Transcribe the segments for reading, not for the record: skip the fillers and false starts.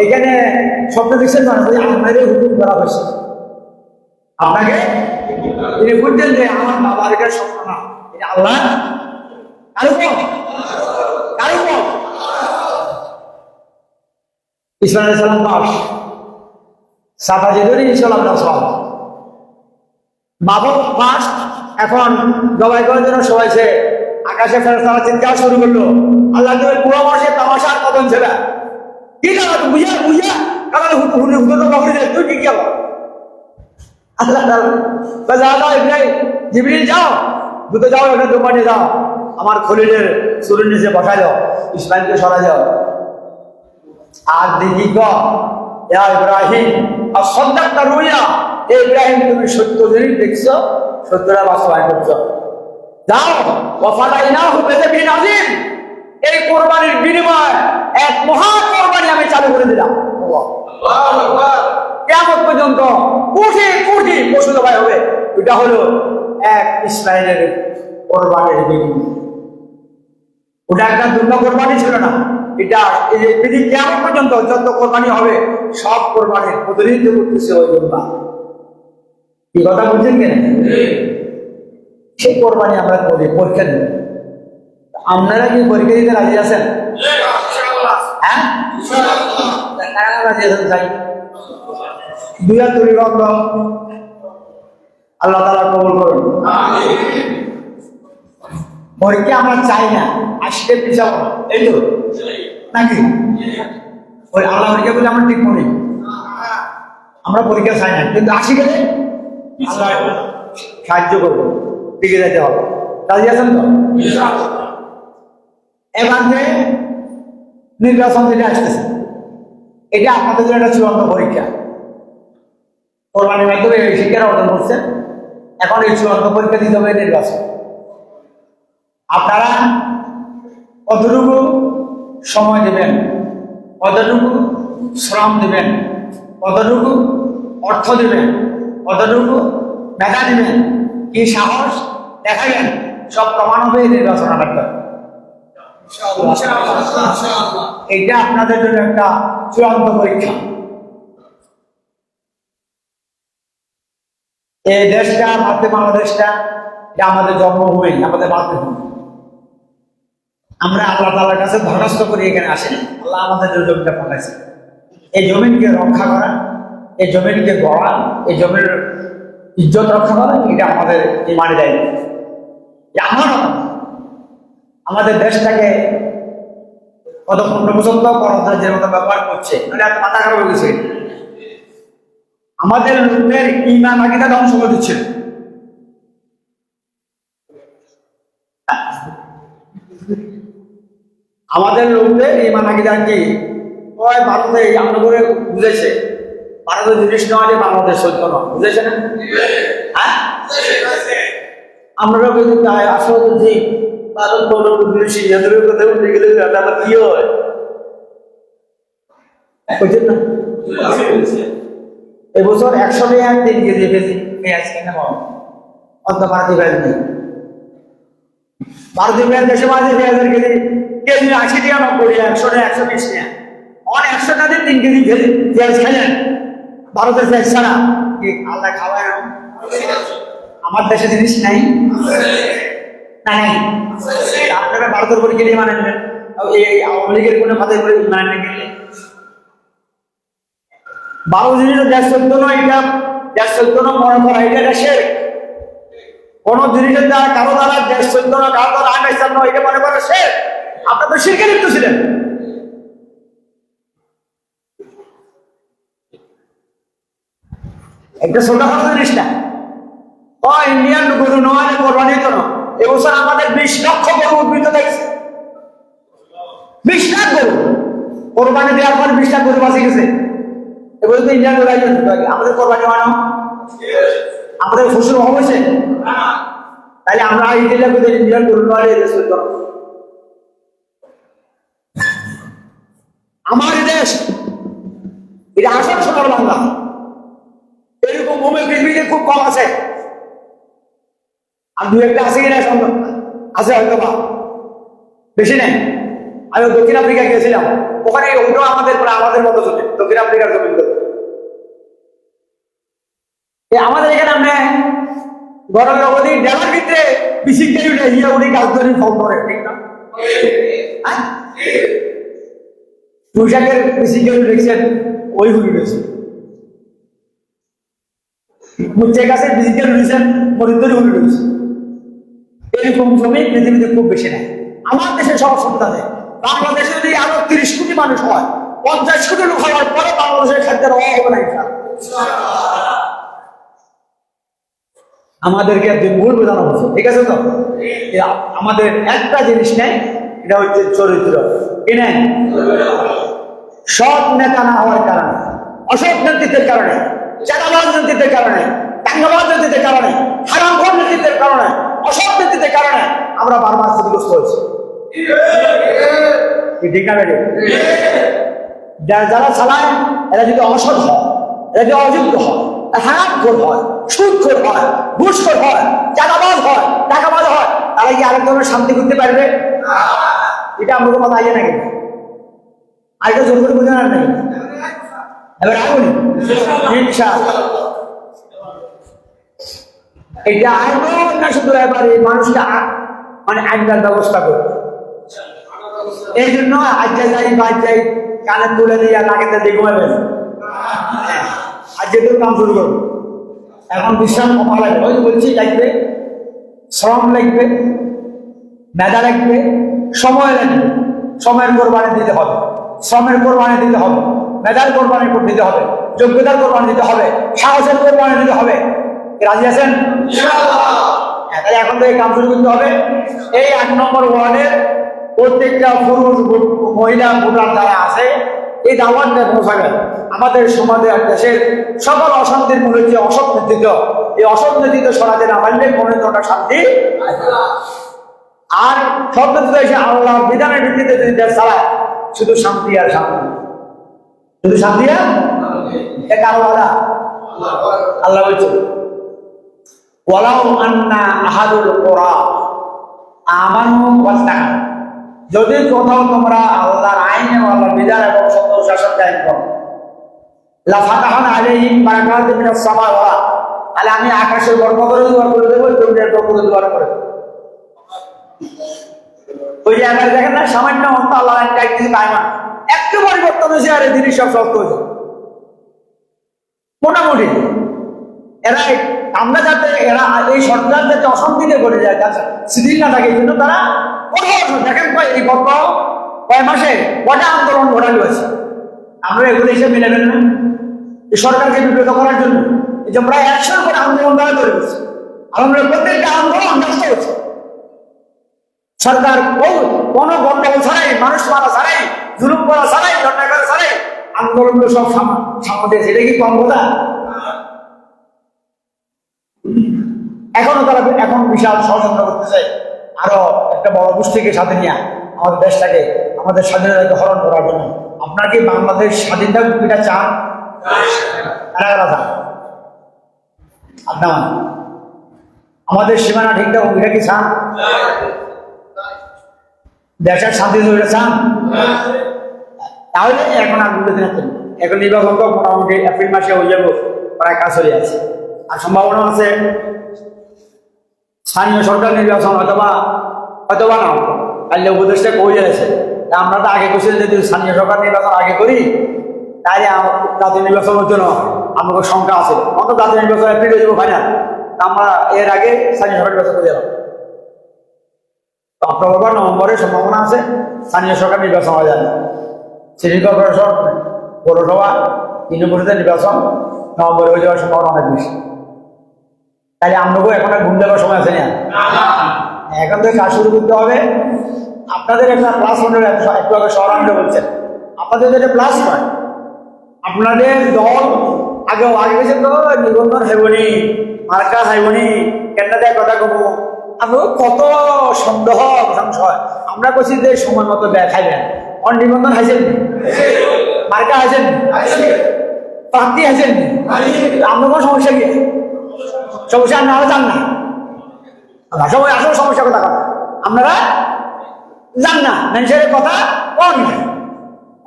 এখানে স্বপ্ন দেখছেন মানে আপনাদের হুকুম করা হয়েছে, আপনাকে তিনি বলছেন যে আমার বাবার এটা স্বপ্ন না, এটা আল্লাহ কারো কারো ইসমাইল আলাইহিস সালাম পাস সাফা যেদিন ইনশাআল্লাহ আমরা সব বাবা পাস। এখন জবাই করার জন্য সবাই সে আকাশে ফেরেশতারা চিৎকার শুরু করলো, আল্লাহ তুমি পুরো মাসে তামাশার কদম ছেড়া কি জানো তো বুঝা বুঝা কারণ হুনে হুনে তো বাবুরে তুই কি গেল আল্লাহ তাআলা যাও ইব্রাহিম জিবরিল যাও দ্রুত যাও একটা দোকানে যাও আমার খলিলের চুলের নিচে বসাই দাও, ইসমাইলকে সরাই দাও। আর দেখি গ ইয়া ইব্রাহিম আসাদদাকতা রুইয়া, এ ইব্রাহিম তুমি সত্য জিনিস দেখছো, সত্যটা বাস্তবায়ন করছো। যাও ওয়াফাদাইনাহু বিযাবিন আযীম, এই কোরবানির বিনিময়ে এক মহা কোরবানি আমি চালু করে দিলাম। আল্লাহু আকবার। কিয়ামত পর্যন্ত কোটি কোটি পশু জবাই হবে। এটা হলো এক ইসরায়েলের কোরবানির বিনিময়। ওটা একটা দুর্গা কোরবানি ছিল না, এটা এই যে পৃথিবী কিয়ামত পর্যন্ত যত কোরবানি হবে সব কোরবানির প্রতিনিধিত্ব করতেছে ওই দুর্গা। কি কথা বলছেন কেন? সেই কোরবানি আমরা করি, পরীক্ষা দিই। আপনারা কি পরীক্ষা দিতে রাজি আছেন? হ্যাঁ রাজি আছেন? চাই দুই হাত তুলি বন্ধ, আল্লাহ তাআলা কবুল করুন। পরীক্ষা আমরা চাই না, আসলে পিছাবো এই তো নাকি? ওই আল্লাহ পরীক্ষা বলে আমরা ঠিক মনে, আমরা পরীক্ষা চাই না, কিন্তু আসি গেলে আল্লাহ সাহায্য করবো, টিকে যেতে হবে। রাজি আছেন তো? এবার যে নির্বাচন যেটা আসতেছে এটা আপনাদের জন্য একটা চূড়ান্ত পরীক্ষা। কোরবানির মাধ্যমে এই শিক্ষাটা অর্জন করছেন, এখন এই চূড়ান্ত পরীক্ষা দিতে হবে নির্বাচন। আপনারা কতটুকু সময় দেবেন, কতটুকু শ্রম দেবেন, কতটুকু অর্থ দেবেন, কতটুকু মেধা দেবেন, কি সাহস দেখাবেন, সব প্রমাণ হবে এই নির্বাচন লাগবে। এটা আপনাদের জন্য একটা চূড়ান্ত পরীক্ষা। এই দেশটা বাংলাদেশটা এটা আমাদের জন্মভূমি, আমাদের মাতৃভূমি। আমরা আল্লাহ তাআলার কাছে দরখাস্ত করি এখানে আসেন, আল্লাহ আমাদের যে জমিটা পাঠাইছে এই জমিনকে রক্ষা করা, এই জমিনকে গড়া, এই জমির ইজ্জত রক্ষা করা, এটা আমাদের ইমানি দায়িত্ব। আমার আমাদের দেশটাকে কত 15 বছর তো গণতন্ত্রের মতো ব্যবহার করছে, মানে এত মাথা খারাপ হয়ে গেছে। আমাদের লোকের ইমান আকিদা ধ্বংস করে দিচ্ছে। আমাদের লোকদের ইমান আকিদা কি ওই ভারতে আমরা করে বুঝেছে, ভারতের জিনিস নেওয়া যে বাংলাদেশ সত্য নয়, বুঝেছে না? হ্যাঁ আমরা কিন্তু তাই আসলে যে ভারত বড় বিদেশি এদের কথা উঠে গেলে আবার কি হয় বুঝছেন না? এবছর 100 টাকা 3 কেজি পেঁয়াজ কেনা পাবো, অন্ত ভারতীয় পেঁয়াজ নেই। ভারতীয় পেঁয়াজ দেশে মাঝে পেঁয়াজের কেজি কেজি 80 টাকা 90 টাকা 100 টাকা 120 টাকা, অন 100 টাকা 3 কেজি পেঁয়াজ খেলেন ভারতের পেঁয়াজ ছাড়া কি আল্লাহ খাওয়ায়? আমার দেশে জিনিস নাই না নাই, আপনারা ভারতের উপরে গেলে মানে নেবেন, এই আওয়ামী লীগের কোনো খাতে করে মানে গেলে 12 জিনিসের দেশ চলত না, এটা দেশ চলত না মনে করা এটা দেশের কোন জিনিসের দ্বারা কারো দ্বারা দেশ চলত না, কারো দ্বারা আইন ইসলাম নয়, এটা মনে করা সে আপনার তো শিরকে লিপ্ত ছিলেন। একটা ছোটখাটো জিনিস না, ও ইন্ডিয়ান গরু নয়, কোরবানি তো না। এবছর আমাদের 20 লক্ষ গরু উদ্বৃত্ত দেখছে, 20 লাখ গরু কোরবানি দেওয়ার পর 20 লাখ গরু বাঁচে গেছে। এবার তো ইন্ডিয়ান গরু আমাদের কোরবানি মানো, আমাদের ফসল অভাব হয়েছে, তাহলে আমরা ইন্ডিয়ান গরু নয় আমার দেশ এটা আসল সোনার বাংলা। এরকম ভূমি পৃথিবীতে খুব কম আছে, আর দু একটা আছে কিনা আছে হয়তো বা বেশি নেই। আমি দক্ষিণ আফ্রিকা গিয়েছিলাম, ওখানে ওটা আমাদের আমাদের মতো চলে দক্ষিণ আফ্রিকার জমি। আমাদের এখানে আমরা গরম নগদী ডেলার ভিতরে বিশিক্ষা উঠে হিয়া উঠে গাছ ধরে ফল ধরে, ঠিক না? পোশাকের বিশিক্ষা দেখছেন ওই হুড়ি রয়েছে, মুচের কাছে বিশিক্ষা রয়েছেন মরিন্দর হুড়ি রয়েছে। এরকম জমি পৃথিবীতে খুব বেশি নেই। আমার দেশের সব সন্তানে বাংলাদেশে যদি আরো 30 কোটি মানুষ হয়, 50 কোটি লোক হওয়ার পরে বাংলাদেশের খাদ্যের অভাব হবে না। আমাদেরকে একদিন ভুল বোঝানো হচ্ছে, ঠিক আছে তো? আমাদের একটা জিনিস নেই, এটা হচ্ছে চরিত্র। কি নেই? সৎ নেতা না হওয়ার কারণে, অসৎ নেতৃত্বের কারণে, চাঁদাবাজ নেতৃত্বের কারণে, দাঙ্গাবাজ নেতৃত্বের কারণে, হারামখোর নেতৃত্বের কারণে, অসৎ নেতৃত্বের কারণে আমরা বারবার ক্ষতিগ্রস্ত হয়েছি। ঠিক না বেটে? যারা চালায় এরা যদি অসৎ হয়, এরা যদি অযোগ্য হয়, হারামখোর হয়, সুদখোর হয়, ঘুষখোর হয়, চাঁদাবাজ হয়, টাকাবাজ হয়, তারা কি আরেক ধরনের শান্তি করতে পারবে? এটা আমাদের কথা আইয়ে নাকি? আর এটা জোর করে বোঝানো নেই। এবার আগুন এটা আইন না, শুধু এবারে মানুষকে মানে আইনটার ব্যবস্থা করবে। এই জন্য আজ্ঞা যাই বাদ যাই কানে তুলে দিয়ে নাকেতে দিয়ে ঘুমাবেন। আর যেহেতু কাম শুরু করবো, এখন বিশ্রাম কমা লাগবে। ওই বলছি লাগবে, শ্রম লাগবে, মেধা লাগবে, সময় লাগবে। সময়ের কোরবানি দিতে হবে, শ্রমের কোরবানি দিতে হবে, মেধার কোরবানি দিতে হবে, যোগ্যতার কোরবানি দিতে হবে, সাহসের কোরবানি দিতে হবে। রাজি আছেন? তাহলে এখন থেকে কাম শুরু করতে হবে। এই 8 নম্বর ওয়ার্ডের প্রত্যেকটা পুরুষ মহিলা ভোটার যারা আছে, এই দাওয়াতটা পৌঁছাবেন। আমাদের সমাজে দেশের সকল অশান্তির মূল হচ্ছে অসৎ নেতৃত্ব। এই অসৎ নেতৃত্ব সরাতে না পারলে মনে তো শান্তি। আর সব নেতৃত্ব এসে আল্লাহ বিধানের ভিত্তিতে যদি দেশ চালায়, শুধু শান্তি আর শান্তি, শুধু শান্তি আর কারো আল্লাহ আল্লাহ বলছে ওয়ালাউ আন্না আহাদুল কুরা আমানু ওয়াত্তাকা, যদি কোথাও তোমরা আল্লাহর আইন এবং আল্লাহর বিধান এবং সত্য শাসন কায়েম করো, লা ফাতাহানা আলাইহিম বারাকাতিন মিনাস সামা ওয়া, তাহলে আমি আকাশের বরকতের দুয়ার করে দেব, জমির বরকতের দুয়ার করে দেব। ওই যে আবার দেখেন না, সামান্য অন্ত আল্লাহ একটা একদিন কায়মান একটু পরিবর্তন হয়েছে আর জিনিস সব শক্ত হয়েছে মোটামুটি। এরা আমরা যাতে এরা এই সরকার যাতে অশান্তিতে করে যায়, যাতে শিথিল না থাকে, এই জন্য তারা দেখেন এই গত কয় মাসে কটা আন্দোলন ঘটানো হয়েছে। আমরা এগুলো হিসেবে মিলাবেন না এই সরকারকে বিব্রত করার জন্য। এই যে প্রায় 100 করে আন্দোলন তারা তৈরি করছে, আমরা প্রত্যেকটা আন্দোলন নষ্ট হচ্ছে। সরকার কোনো গন্ডগোল ছাড়াই, মানুষ মারা ছাড়াই, জুলুম করা ছাড়াই, লড়াই করা ছাড়াই আন্দোলনগুলো সব সামনে। এটা কি কম কথা? এখনো তারা এখন বিশাল ষড়যন্ত্র করতেছে, আরো একটা বড় গোষ্ঠীকে সাথে নিয়ে আমাদের দেশটাকে, আমাদের স্বাধীনতাকে হরণ করার জন্য। আপনার কি বাংলাদেশ স্বাধীন থাকুক এটা চান? কারা চান? আপনার আমাদের সীমানা ঠিক থাকুক এটা কি চান? দেশের শান্তি এটা চান? তাহলে এখন আর বুঝতে দিন, এখন নির্বাচন তো মোটামুটি এপ্রিল মাসে হয়ে যাবো, প্রায় কাজ হয়ে আছে। আর সম্ভাবনা আছে স্থানীয় সরকার নির্বাচন অথবা না, কাল্য উপদেশটা কই যাচ্ছে। আমরা তো আগে করছি যদি স্থানীয় সরকার নির্বাচন আগে করি, তাহলে জাতীয় নির্বাচনের জন্য আমাদের সংখ্যা আছে। অত জাতীয় নির্বাচন এপ্রিল হয়ে যাবো ফাইনাল, আমরা এর আগে স্থানীয় সরকার নির্বাচন করে যাবো। অক্টোবর বা নভেম্বরের সম্ভাবনা আছে স্থানীয় সরকার নির্বাচন হয়ে যাবে। সিটি কর্পোরেশন, পৌরসভা, ইউনিয়ন পরিষদের নির্বাচন নভেম্বরে হয়ে যাওয়ার সম্ভাবনা অনেক বেশি। তাহলে আমরাও এখন আর ঘুম দেওয়ার সময় আছে না, এখন থেকে কাজ শুরু করতে হবে। আপনাদের একটা প্লাস পয়েন্ট একটু আগে সরানো বলছেন, আপনাদের যেটা প্লাস পয়েন্ট, আপনাদের দল আগে গেছে তো নিবন্ধন হাইবনি, মার্কা হাইবনি, কেনটা দেয় কথা কব, আমরা কত সন্দেহ সংশয়। আমরা করছি যে সময় মতো ব্যয় খাইবেন, অন নিবন্ধন হাইছেন, মার্কা হাইছেন, প্রার্থী হাইছেন, আমরা কোনো সমস্যা কি? সমস্যা আপনারা জান না, সবাই আসলে সমস্যা কথা কথা আপনারা জান না, মানুষের কথা কন নাই।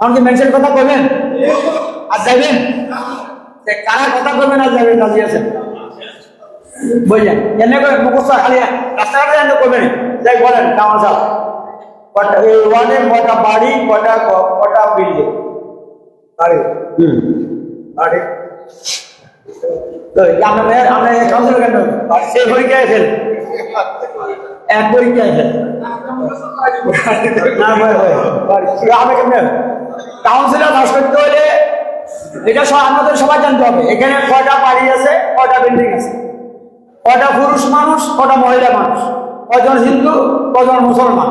আমাকে মেনশন কথা বলবেন আর যাইবেন কারা কথা বলবেন আর যাবেন রাজি আছেন বুঝলেন এমনি করে মুখস্থ খালি রাস্তাঘাটে এমনি করবেন যাই বলেন কামাল সাহেব কটা এই ওয়ার্ডে কটা বাড়ি কটা বিল্ডিং বাড়ি বাড়ি তো আমরা কাউন্সিলর কেন সে পরীক্ষায় ফেল এক পরীক্ষায় ফেল না আমি কেমন কাউন্সিলর পাস করতে হলে এটা আমাদের সবাই জানতে হবে এখানে কয়টা বাড়ি আছে কয়টা বিল্ডিং আছে কয়টা পুরুষ মানুষ কয়টা মহিলা মানুষ কয়জন হিন্দু কয়জন মুসলমান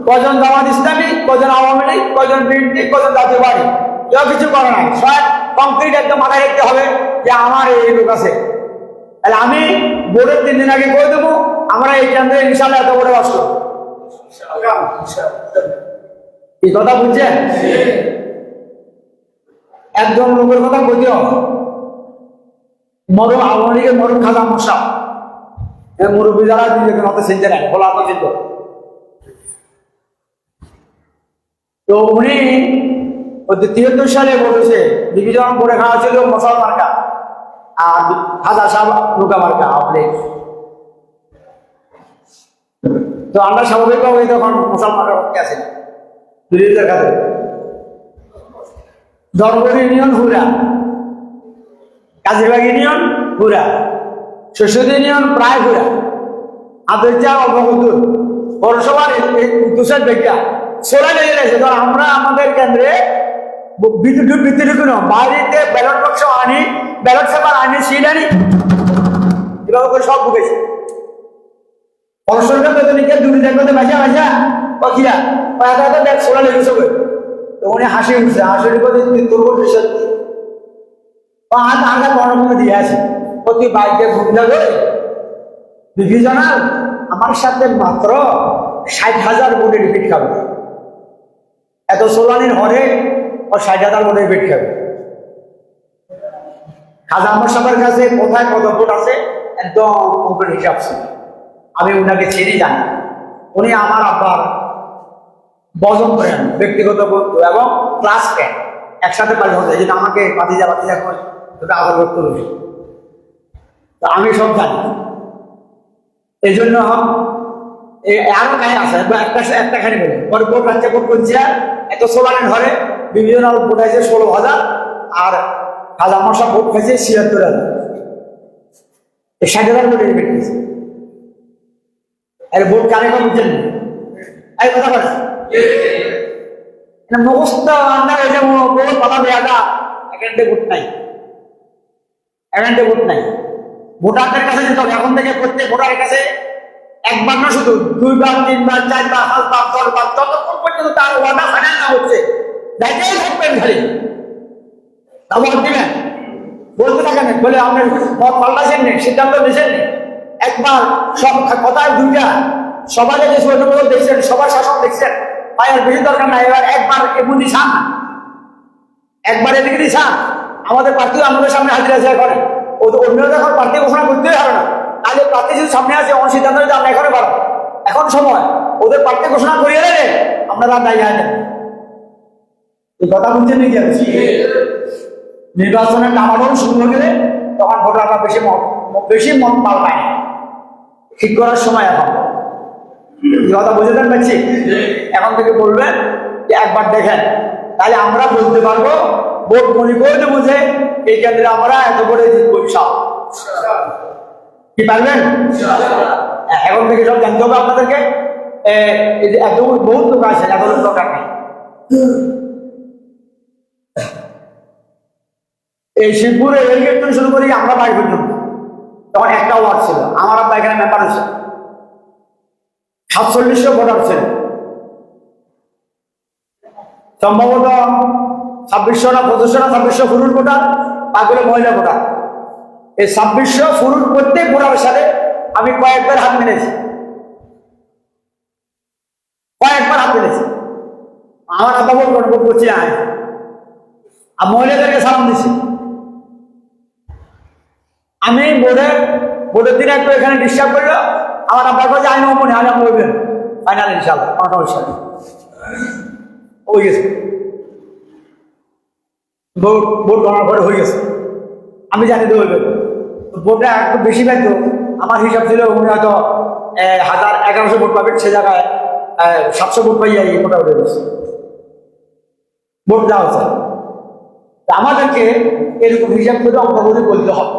কয়জন জামাত ইসলামী কয়জন আওয়ামী লীগ কয়জন বিএনপি কয়জন জাতীয় পার্টি এও কিছু করে নাই সব কংক্রিট একদম মাথায় রাখতে হবে যে আমার এই লোক আছে তাহলে আমি বোর্ডের 3 দিন আগে করে দেবো আমরা এই কেন্দ্রে ইনশাল্লাহ এত করে বাস করবো এই কথা বুঝছেন একজন লোকের কথা বলতে হবে মরম আওয়ামী লীগের মরম খাজা মশা মুরব্বী যারা নিজেকে মতো চিনতে নেয় বলা তো চিন্ত তো উনি 73 সালে বলেছে ডিভিশন করে খাওয়া ছিল মশাল মার্কা আর খাজা সাহেব নৌকা মার্কা আপনি তো আমরা স্বাভাবিকভাবে তখন মশাল মার্কা পক্ষে আছি বিরোধীদের কাছে ধর্মপুর ইউনিয়ন হুরা কাজিরবাগ ইউনিয়ন হুরা শস্যদ ইউনিয়ন প্রায় হুরা আদর্যা অল্পকুদ্দুর পৌরসভার উদ্দেশ্যের বেগা সোলা লেগে গেছে ধর আমরা আমাদের কেন্দ্রে বিদ্যুৎ বাড়িতে ব্যালট বক্স আনি ব্যালট পেপার আনি সিট আনি এভাবে করে সব ঢুকেছে পড়াশোনাটা বেতনিকে দুটি দেখতে বাসা বাসা পাখিরা এত দেখ সোলা লেগেছে তো উনি হাসি উঠছে হাসির করে তোর সত্যি হাত আগে পড়াশোনা দিয়ে আছে প্রতি বাইকে ঘুরতে করে ডিভিশনাল আমার সাথে মাত্র 60,000 ভোটের রিপিট খাবে এত সোলানির হরে ও 60,000 ভোটের রিপিট খাবে খাজা আমার সবার কাছে কোথায় কত ভোট আছে একদম অঙ্কের হিসাব ছিল আমি উনাকে চিনি জানি উনি আমার আব্বার বজন করেন ব্যক্তিগত বন্ধু এবং ক্লাস ফ্রেন্ড একসাথে পালিয়ে হতে যেটা আমাকে বাতিজা করে ওটা আদর করতে হবে তো আমি সব জানি এই জন্য আরো কাহিনী আছে একটা খানি বলি পরে ভোট রাজ্যে ভোট করছে এত সোলানের ঘরে বিভিন্ন ভোট আছে 16,000 আর খাজা মশা ভোট খাইছে 76,000 এই 60,000 ভোটে রিপিট হয়েছে আর ভোট কারে বুঝছেন এই কথা বলে মুখস্থ আমরা ওই যে ভোট পালা বেয়াদা এখানে ভোট নাই এখানে ভোট নাই ভোটারদের কাছে যেতে হবে এখন থেকে প্রত্যেক ভোটারের কাছে একবার না শুধু 2 বার 3 বার 4 বার 5 বার 10 বার যতক্ষণ পর্যন্ত তার ওয়াদা ফাইনাল না হচ্ছে যাইতেই থাকবেন খালি তা ভোট দিবেন বলতে থাকেন বলে আপনি মত পাল্টাছেন নি সিদ্ধান্ত নিয়েছেন নি একবার সব কথায় দুইটা সবাই যে সৈন্যবল দেখছেন সবার শাসন দেখছেন পায়ের বেশি দরকার নাই এবার একবার এমনি ছান একবার এদিকে ছান আমাদের প্রার্থী আমাদের সামনে হাজিরা যায় করে অন্যরা যখন প্রার্থী ঘোষণা করতেই হবে না তাহলে প্রার্থী যদি সামনে আছে আমার সিদ্ধান্ত নিতে আমরা এখানে পারবো এখন সময় ওদের প্রার্থী ঘোষণা করিয়ে দেবে আমরা দায়ী হয় এই কথা বুঝছেন নাকি নির্বাচনের নামানোর শুরু হয়ে গেলে তখন ভোটাররা বেশি মত পাল্টায় ঠিক করার সময় এখন এই কথা বুঝতে পারছি এখন থেকে বলবেন যে একবার দেখেন তাহলে আমরা বলতে পারবো ভোট মনে করে দেবো যে এই কেন্দ্রে আমরা এত করে জিতবো কি পারবেন এখন থেকে সব জানতে হবে আপনাদেরকে একদম বহুত লোক আছে এখন দরকার নেই এই শিবপুরে রেলগেট থেকে শুরু করি আমরা বাড়ি পর্যন্ত তখন একটা ওয়ার্ড ছিল আমার আব্বা এখানে মেম্বার হয়েছে 4700 ভোটার ছিল সম্ভবত 2600 না 2500 না 2600 পুরুষ ভোটার বাকিগুলো মহিলা ভোটার এই 2600 পুরুষ প্রত্যেক ভোটারের সাথে আমি কয়েকবার হাত মিলেছি আমার আব্বা ভোট করছি আয় আর মহিলাদেরকে সালাম দিচ্ছি আমি ভোটের দিন একটু এখানে ডিস্টার্ব করলো আমার আব্বার কাছে আইন মনে হয় বলবেন ফাইনাল ইনশাল্লাহ 5টা হয়ে গেছে, ভোট গণনা করে হয়ে গেছে। আমি জানি তো হইবে, ভোটটা একটু বেশি পাইতো। আমার হিসাব ছিল উনি হয়তো 1100 ভোট পাবেন, সে জায়গায় 700 ভোট পাইয়া মোটামুটি গেছে, ভোট দেওয়া হচ্ছে। আমাদেরকে এরকম হিসাব করে অঙ্কগুলি বলতে হবে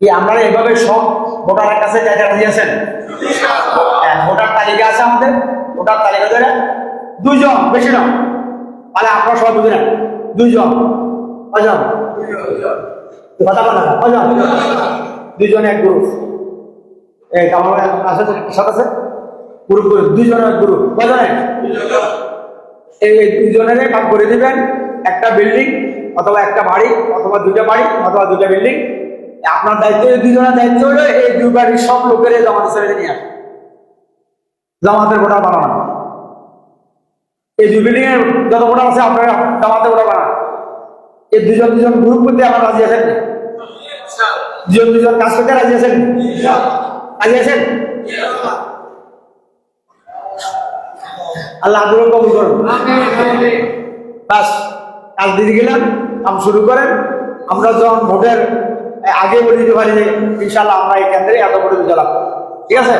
কি আমরা এভাবে সব ভোটারের কাছে জায়গা দিয়েছেন। ভোটার তালিকা আছে আমাদের, ভোটার তালিকা ধরে 2 জন, বেশি না, তাহলে আপনারা সবাই বুঝে নেন 2 জন, কজন কথা বলা না, কজন 2 জন এক গ্রুপ। এই আমার আছে তো সাথে আছে গ্রুপ, 2 জনের এক গ্রুপ, কজনের এই 2 জনের ভাগ করে দিবেন একটা বিল্ডিং অথবা একটা বাড়ি অথবা 2টা বাড়ি অথবা 2টা বিল্ডিং। আপনার দায়িত্ব, 2 জনের দায়িত্ব হলো এই 2 বাড়ির সব লোকের জামাতে ছেড়ে নিয়ে আসে, জামাতের ভোটার বানানো। এই 2 বিল্ডিং এর যত ভোটার আছে আপনারা জামাতে ভোটার বানান। এই 2 জন 2 জন গ্রুপ করতে আপনারা রাজি আছেন? 2 জন কাজ করতে রাজি আছেন? রাজি আছেন? আল্লাহ আগ্রহ কবুল করুন। বাস কাজ দিয়ে গেলাম, কাম শুরু করেন। আমরা যখন ভোটের আগে বলে দিতে পারি যে ইনশাল্লাহ আমরা এই কেন্দ্রে এত ভোটে জয়লাভ, ঠিক আছে?